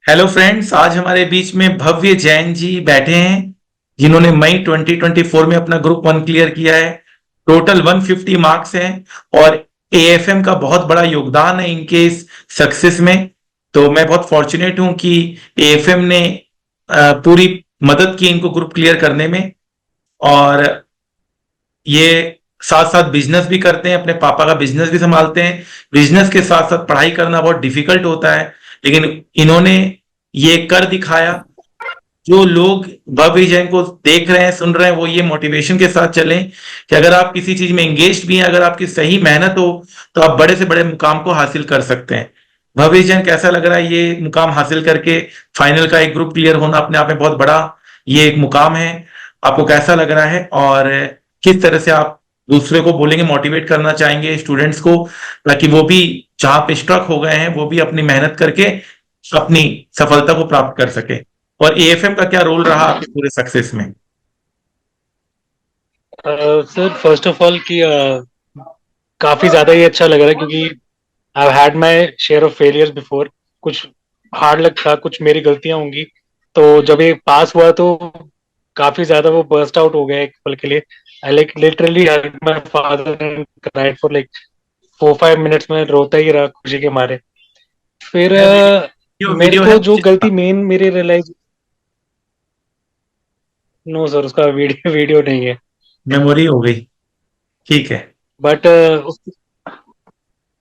Hello friends, आज हमारे बीच में भव्य जैन जी बैठे हैं जिन्होंने मई 2024 में अपना ग्रुप वन क्लियर किया है। टोटल 150 मार्क्स हैं और एएफएम का बहुत बड़ा योगदान है इनके इस सक्सेस में। तो मैं बहुत फॉर्चुनेट हूं कि एएफएम ने पूरी मदद की इनको ग्रुप क्लियर करने में। और ये साथ साथ बिजनेस भी करते हैं, अपने पापा का बिजनेस भी संभालते हैं। बिजनेस के साथ साथ पढ़ाई करना बहुत डिफिकल्ट होता है, लेकिन इन्होंने ये कर दिखाया। जो लोग भव्य जैन को देख रहे हैं, सुन रहे हैं, वो ये मोटिवेशन के साथ चलें कि अगर आप किसी चीज में एंगेज भी हैं, अगर आपकी सही मेहनत हो, तो आप बड़े से बड़े मुकाम को हासिल कर सकते हैं। भव्य जैन, कैसा लग रहा है ये मुकाम हासिल करके? फाइनल का एक ग्रुप क्लियर होना अपने आप में बहुत बड़ा ये एक मुकाम है। आपको कैसा लग रहा है और किस तरह से आप दूसरे को बोलेंगे, मोटिवेट करना चाहेंगे स्टूडेंट्स को, ताकि वो भी जहां पे स्ट्रक हो गए हैं वो भी अपनी मेहनत करके अपनी सफलता को प्राप्त कर सके? और एएफएम का क्या रोल रहा आपके पूरे सक्सेस में? सर फर्स्ट ऑफ ऑल कि काफी ज्यादा ही अच्छा लग रहा है क्योंकि I had my share of failures before. कुछ हार्ड लक था, कुछ मेरी गलतियां होंगी। तो जब ये पास हुआ तो काफी ज्यादा वो बर्स्ट आउट हो गया एक पल के लिए। I like literally hug my father and cried for like 4-5 minutes में रोता ही रहा खुशी के मारे। फिर मैं वीडियो मेरे वीडियो है को जो मुझे। गलती मेन मेरी रियलाइज। नो सर, उसका वीडियो वीडियो नहीं है। मेमोरी हो गई। ठीक है। बट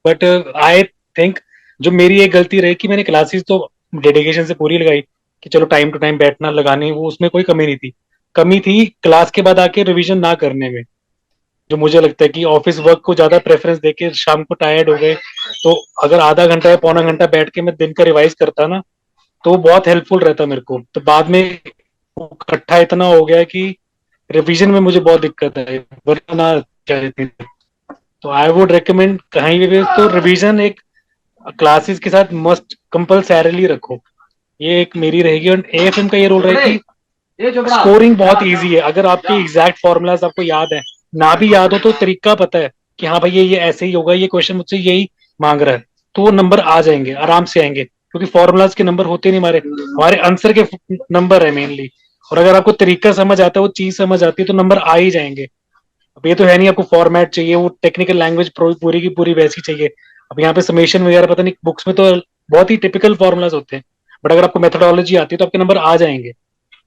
बट आई थिंक जो मेरी एक गलती रही कि मैंने क्लासेस तो डेडिकेशन से पूरी लगाई कि चलो टाइम टू टाइम बैठना लगाने, वो उसमें कोई कमी नहीं थी। कमी थी क्लास के बाद आके रिवीजन ना करने में। जो मुझे लगता है कि ऑफिस वर्क को ज्यादा प्रेफरेंस देके शाम को टायर्ड हो गए, तो अगर आधा घंटा या पौना घंटा बैठ के मैं दिन का रिवाइज करता ना, तो वो बहुत हेल्पफुल रहता मेरे को। तो बाद में वो इकट्ठा इतना हो गया कि रिवीजन में मुझे बहुत दिक्कत है, वरना ना जाती थी। तो आई वुड रिकमेंड कहीं भी तो रिवीजन एक क्लासेस के साथ मस्ट कंपल्सरीली रखो। ये एक मेरी रहेगी। और एएफएम का ये रोल रहेगा कि स्कोरिंग बहुत इजी है। अगर आपके एग्जैक्ट फॉर्मूलाज आपको याद है, ना भी याद हो तो तरीका पता है कि हाँ भाई ये ऐसे ही होगा, ये क्वेश्चन मुझसे यही मांग रहा है, तो वो नंबर आ जाएंगे, आराम से आएंगे। क्योंकि फॉर्मूलाज के नंबर होते नहीं, हमारे हमारे आंसर के नंबर है मेनली। और अगर आपको तरीका समझ आता है, वो चीज समझ आती है, तो नंबर आ ही जाएंगे। अब ये तो है नहीं आपको फॉर्मेट चाहिए, वो टेक्निकल लैंग्वेज पूरी की पूरी वैसी चाहिए। अब यहाँ पे समेशन वगैरह पता नहीं, बुक्स में तो बहुत ही टिपिकल फॉर्मूलाज होते हैं। बट अगर आपको मेथोडोलॉजी आती है तो आपके नंबर आ जाएंगे।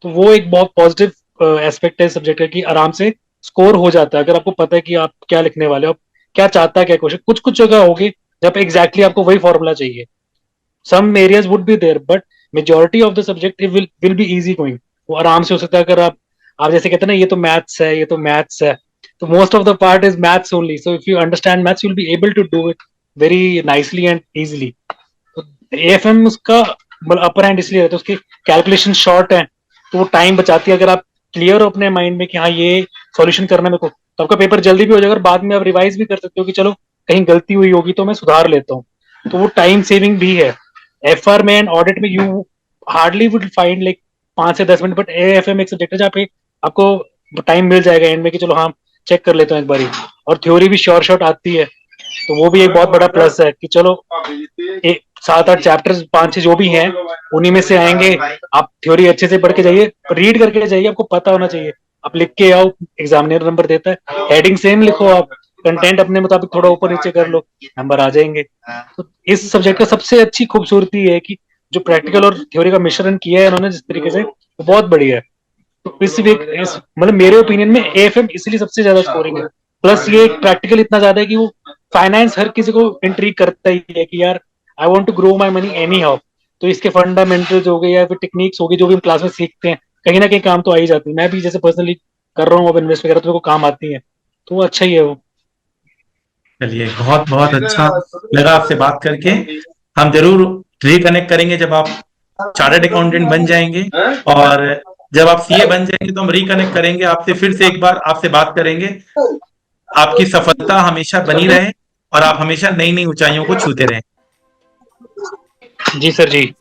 तो वो एक बहुत पॉजिटिव एस्पेक्ट है सब्जेक्ट का कि आराम से स्कोर हो जाता है अगर आपको पता है कि आप क्या लिखने वाले हो, आप क्या चाहता है क्या क्वेश्चन। कुछ कुछ जगह होगी जहाँ पे एग्जैक्टली आपको वही फॉर्मूला चाहिए। Some areas would be there, but majority of the subject will be easy going. वो आराम से हो सकता है। अगर आप जैसे कहते हैं ना, ये तो मैथ्स है, ये तो मैथ्स है, तो most of the part is maths only. So if you understand maths, you will be able to do it very nicely and easily. तो एएफएम उसका मतलब अपर हैंड इसलिए रहता है, उसकी कैलकुलेशन शॉर्ट है, तो वो टाइम बचाती है। अगर आप क्लियर हो अपने माइंड में कि हाँ ये सॉल्यूशन करना है मेरे को, तो आपका पेपर जल्दी भी हो जाएगा और बाद में आप रिवाइज भी कर सकते हो कि चलो कहीं गलती हुई होगी तो मैं सुधार लेता हूँ। तो वो टाइम सेविंग भी है। एफआर में एंड ऑडिट में you hardly would find like 5 से 10 मिनट, बट एएफएम एक सब्जेक्ट है जहाँ पे आपको टाइम मिल जाएगा एंड में कि चलो हाँ चेक कर लेता हूँ एक बारी। और थ्योरी भी श्योर शॉर्ट आती है, तो वो भी एक बहुत बड़ा प्लस है कि चलो 7-8 चैप्टर्स 5-6 जो भी हैं उन्हीं में से आएंगे। आप थ्योरी अच्छे से पढ़ के जाइए, रीड करके जाइए, आपको पता होना चाहिए। आप लिख के आओ, एग्जामिनर नंबर देता है। हेडिंग सेम लिखो, आप कंटेंट अपने मुताबिक थोड़ा ऊपर नीचे कर लो, नंबर आ जाएंगे। तो इस सब्जेक्ट का सबसे अच्छी खूबसूरती है कि जो प्रैक्टिकल और थ्योरी का मिश्रण किया है इन्होंने जिस तरीके से, वो बहुत बढ़िया है। तो इस मतलब मेरे ओपिनियन में एएफएम इसलिए सबसे ज्यादा स्कोरिंग है। प्लस ये प्रैक्टिकल इतना ज्यादा है कि वो फाइनेंस हर किसी को इंट्रीग करता ही है कि यार I want to grow my money anyhow. तो इसके फंडामेंटल्स हो गए या फिर टेक्निक्स हो गई जो भी हम क्लास में सीखते हैं, कहीं ना कहीं काम तो आ ही जाती है। मैं भी जैसे पर्सनली कर रहा हूँ अब इन्वेस्ट वगैरह, तो मेरे को काम आती है। तो वो अच्छा ही है वो। चलिए, बहुत बहुत अच्छा लगा आपसे बात करके। हम जरूर रिकनेक्ट करेंगे जब आप चार्टर्ड अकाउंटेंट बन जाएंगे, और जब आप सीए बन जाएंगे तो हम रिकनेक्ट करेंगे आपसे, फिर से एक बार आपसे बात करेंगे। आपकी सफलता हमेशा बनी रहे और आप हमेशा नई नई ऊंचाइयों को छूते रहें। जी सर जी।